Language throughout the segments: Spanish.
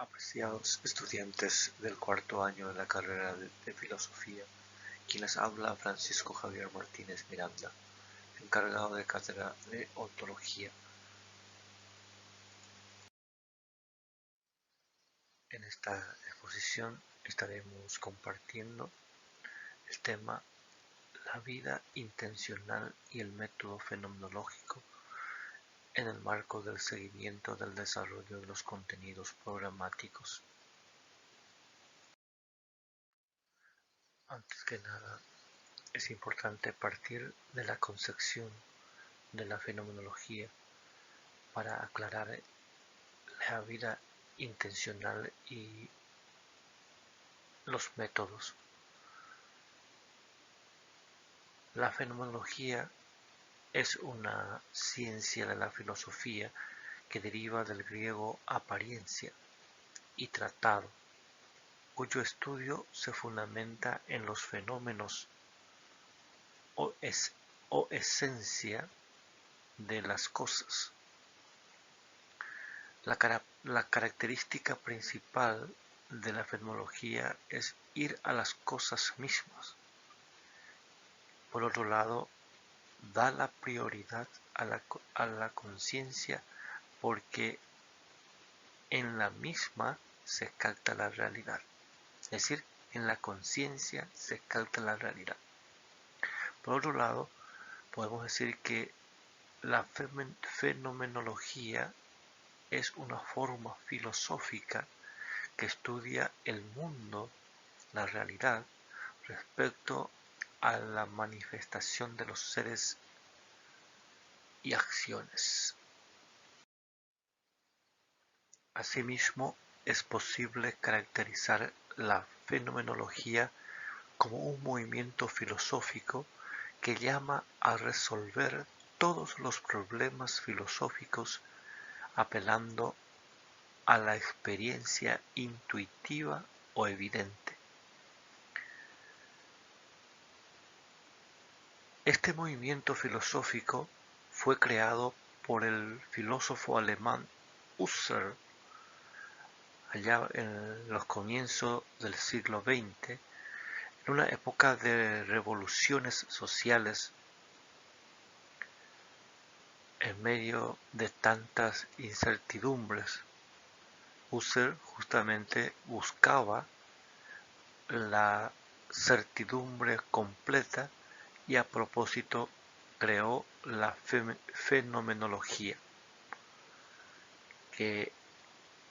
Apreciados estudiantes del cuarto año de la carrera de Filosofía, quien les habla Francisco Javier Martínez Miranda, encargado de cátedra de Ontología. En esta exposición estaremos compartiendo el tema la vida intencional y el método fenomenológico en el marco del seguimiento del desarrollo de los contenidos programáticos. Antes que nada, es importante partir de la concepción de la fenomenología para aclarar la vida intencional y los métodos. La fenomenología es una ciencia de la filosofía que deriva del griego apariencia y tratado, cuyo estudio se fundamenta en los fenómenos o esencia de las cosas. La característica principal de la fenomenología es ir a las cosas mismas. Por otro lado, da la prioridad a la conciencia porque en la misma se capta la realidad. Es decir, en la conciencia se capta la realidad. Por otro lado, podemos decir que la fenomenología es una forma filosófica que estudia el mundo, la realidad, respecto a la manifestación de los seres y acciones. Asimismo, es posible caracterizar la fenomenología como un movimiento filosófico que llama a resolver todos los problemas filosóficos apelando a la experiencia intuitiva o evidente. Este movimiento filosófico fue creado por el filósofo alemán Husserl allá en los comienzos del siglo XX, en una época de revoluciones sociales, en medio de tantas incertidumbres. Husserl justamente buscaba la certidumbre completa y a propósito creó la fenomenología, que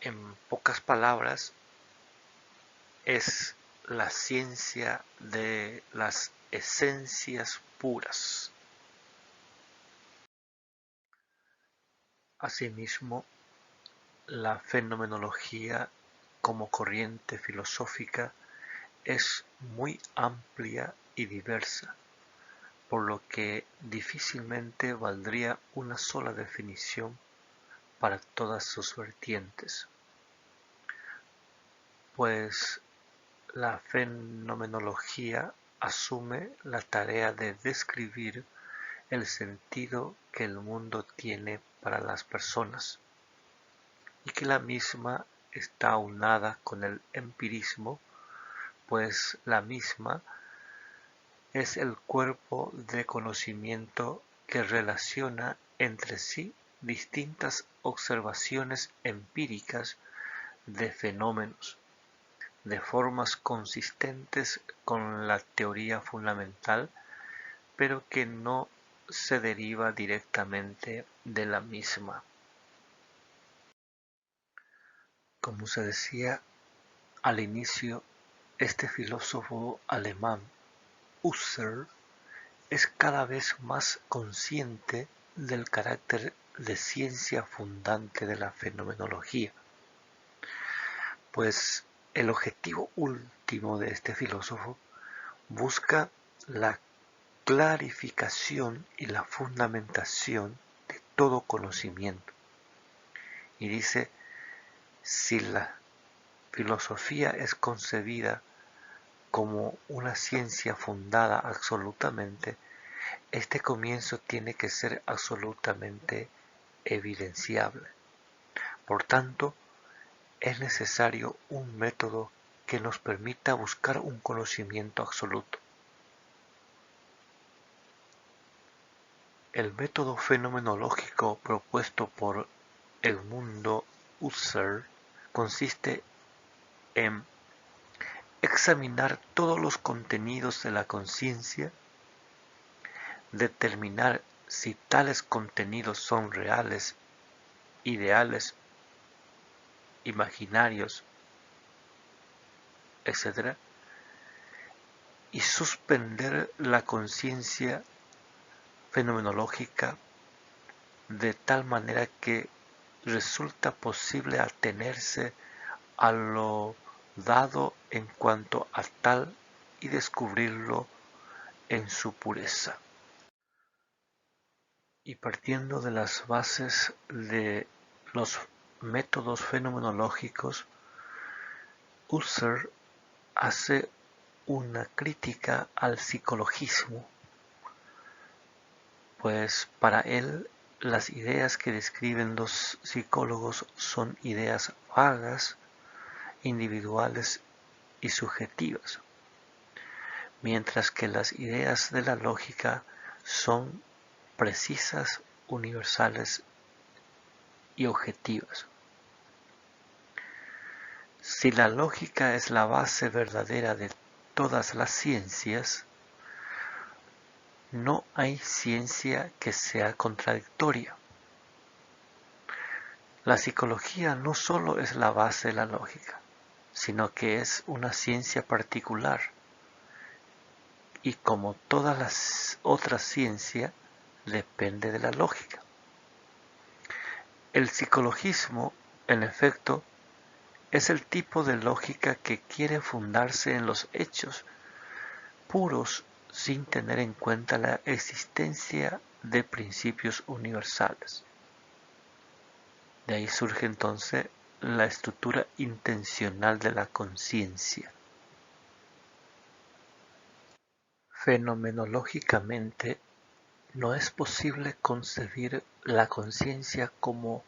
en pocas palabras es la ciencia de las esencias puras. Asimismo, la fenomenología como corriente filosófica es muy amplia y diversa, por lo que difícilmente valdría una sola definición para todas sus vertientes, pues la fenomenología asume la tarea de describir el sentido que el mundo tiene para las personas y que la misma está aunada con el empirismo, pues la misma es el cuerpo de conocimiento que relaciona entre sí distintas observaciones empíricas de fenómenos, de formas consistentes con la teoría fundamental, pero que no se deriva directamente de la misma. Como se decía al inicio, este filósofo alemán, Husserl, es cada vez más consciente del carácter de ciencia fundante de la fenomenología, pues el objetivo último de este filósofo busca la clarificación y la fundamentación de todo conocimiento. Y dice, si la filosofía es concebida como una ciencia fundada absolutamente, este comienzo tiene que ser absolutamente evidenciable. Por tanto, es necesario un método que nos permita buscar un conocimiento absoluto. El método fenomenológico propuesto por Edmundo Husserl consiste en examinar todos los contenidos de la conciencia, determinar si tales contenidos son reales, ideales, imaginarios, etc., y suspender la conciencia fenomenológica de tal manera que resulta posible atenerse a lo dado en cuanto a tal y descubrirlo en su pureza. Y partiendo de las bases de los métodos fenomenológicos, Husserl hace una crítica al psicologismo, pues para él las ideas que describen los psicólogos son ideas vagas, individuales y subjetivas, mientras que las ideas de la lógica son precisas, universales y objetivas. Si la lógica es la base verdadera de todas las ciencias, no hay ciencia que sea contradictoria. La psicología no solo es la base de la lógica, sino que es una ciencia particular y como todas las otras ciencias depende de la lógica. El psicologismo, en efecto, es el tipo de lógica que quiere fundarse en los hechos puros sin tener en cuenta la existencia de principios universales. De ahí surge entonces la estructura intencional de la conciencia. Fenomenológicamente, no es posible concebir la conciencia como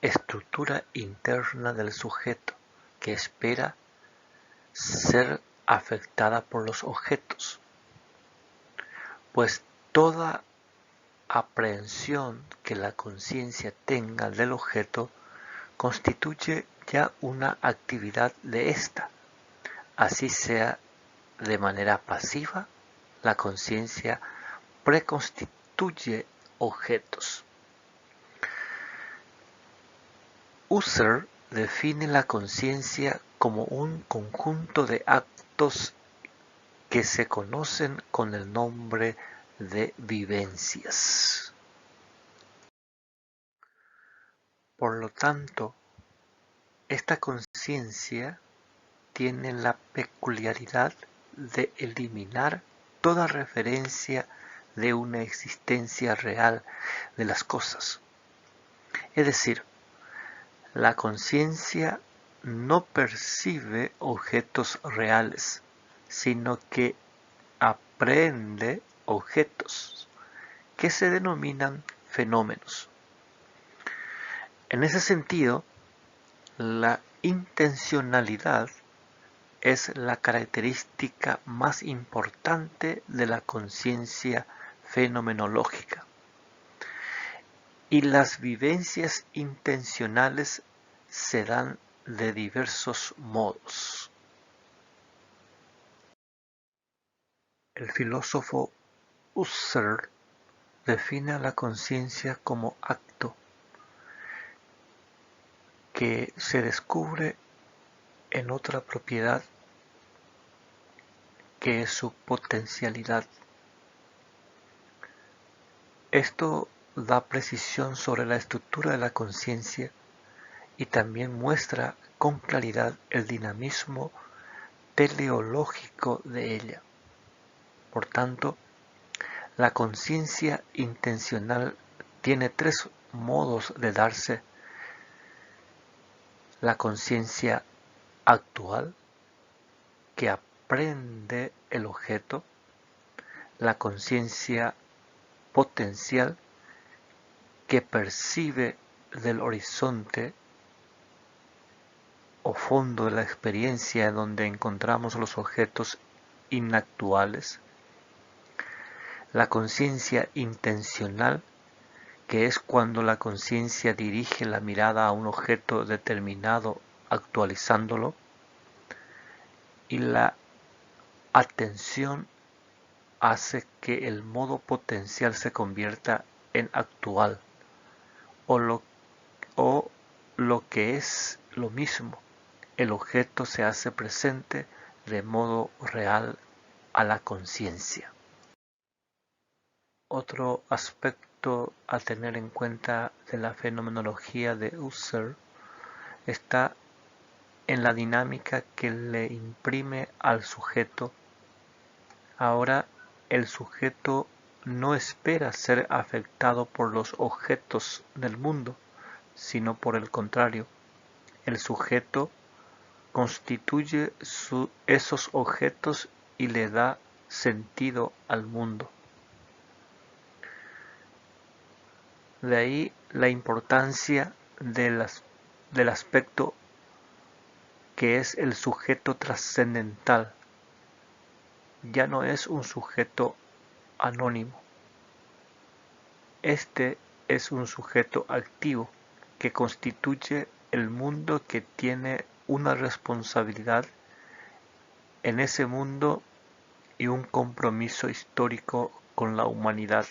estructura interna del sujeto que espera ser afectada por los objetos, pues toda aprehensión que la conciencia tenga del objeto constituye ya una actividad de ésta, así sea de manera pasiva, la conciencia preconstituye objetos. Husserl define la conciencia como un conjunto de actos que se conocen con el nombre de vivencias. Por lo tanto, esta conciencia tiene la peculiaridad de eliminar toda referencia de una existencia real de las cosas. Es decir, la conciencia no percibe objetos reales, sino que aprehende objetos que se denominan fenómenos. En ese sentido, la intencionalidad es la característica más importante de la conciencia fenomenológica. Y las vivencias intencionales se dan de diversos modos. El filósofo Husserl define a la conciencia como acto que se descubre en otra propiedad que es su potencialidad. Esto da precisión sobre la estructura de la conciencia y también muestra con claridad el dinamismo teleológico de ella. Por tanto, la conciencia intencional tiene tres modos de darse: la conciencia actual, que aprende el objeto; la conciencia potencial, que percibe del horizonte; o fondo de la experiencia donde encontramos los objetos inactuales, la conciencia intencional, que es cuando la conciencia dirige la mirada a un objeto determinado actualizándolo, y la atención hace que el modo potencial se convierta en actual, o lo que es lo mismo, el objeto se hace presente de modo real a la conciencia. Otro aspecto a tener en cuenta de la fenomenología de Husserl está en la dinámica que le imprime al sujeto. Ahora, el sujeto no espera ser afectado por los objetos del mundo, sino por el contrario, el sujeto constituye esos objetos y le da sentido al mundo. De ahí la importancia del aspecto que es el sujeto trascendental. Ya no es un sujeto anónimo. Este es un sujeto activo que constituye el mundo, que tiene una responsabilidad en ese mundo y un compromiso histórico con la humanidad.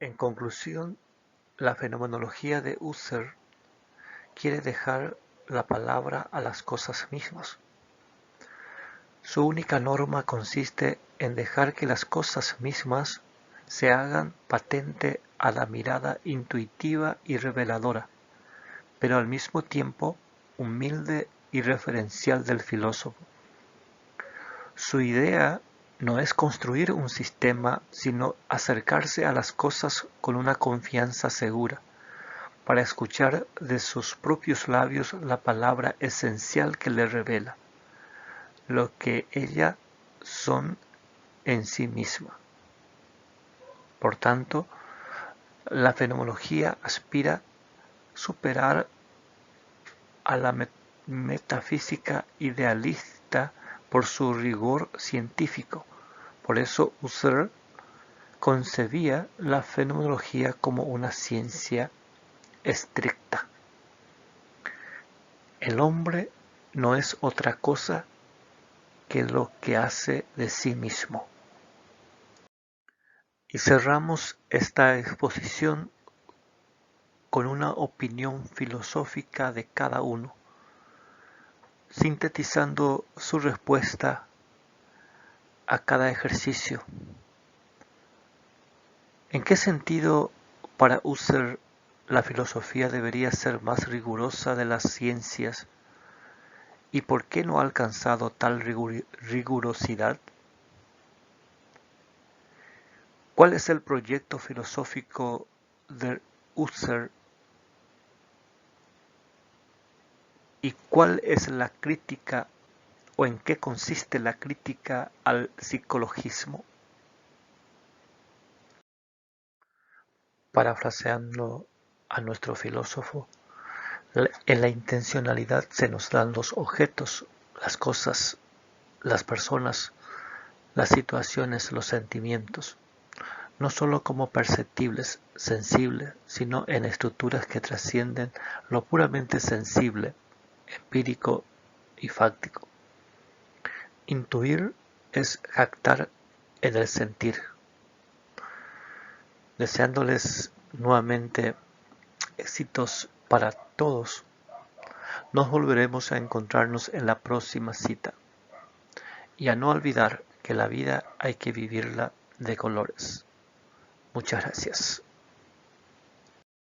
En conclusión, la fenomenología de Husserl quiere dejar la palabra a las cosas mismas. Su única norma consiste en dejar que las cosas mismas se hagan patente a la mirada intuitiva y reveladora, pero al mismo tiempo humilde y referencial del filósofo. Su idea no es construir un sistema, sino acercarse a las cosas con una confianza segura, para escuchar de sus propios labios la palabra esencial que le revela lo que ellas son en sí misma. Por tanto, la fenomenología aspira a superar a la metafísica idealista por su rigor científico. Por eso Husserl concebía la fenomenología como una ciencia estricta. El hombre no es otra cosa que lo que hace de sí mismo. Y cerramos esta exposición con una opinión filosófica de cada uno, sintetizando su respuesta a cada ejercicio. ¿En qué sentido para Husserl la filosofía debería ser más rigurosa de las ciencias? ¿Y por qué no ha alcanzado tal rigurosidad? ¿Cuál es el proyecto filosófico de Husserl? ¿Y cuál es la crítica o en qué consiste la crítica al psicologismo? Parafraseando a nuestro filósofo, en la intencionalidad se nos dan los objetos, las cosas, las personas, las situaciones, los sentimientos, no sólo como perceptibles, sensibles, sino en estructuras que trascienden lo puramente sensible, empírico y fáctico. Intuir es jactar en el sentir. Deseándoles nuevamente éxitos para todos, nos volveremos a encontrarnos en la próxima cita. Y a no olvidar que la vida hay que vivirla de colores. Muchas gracias.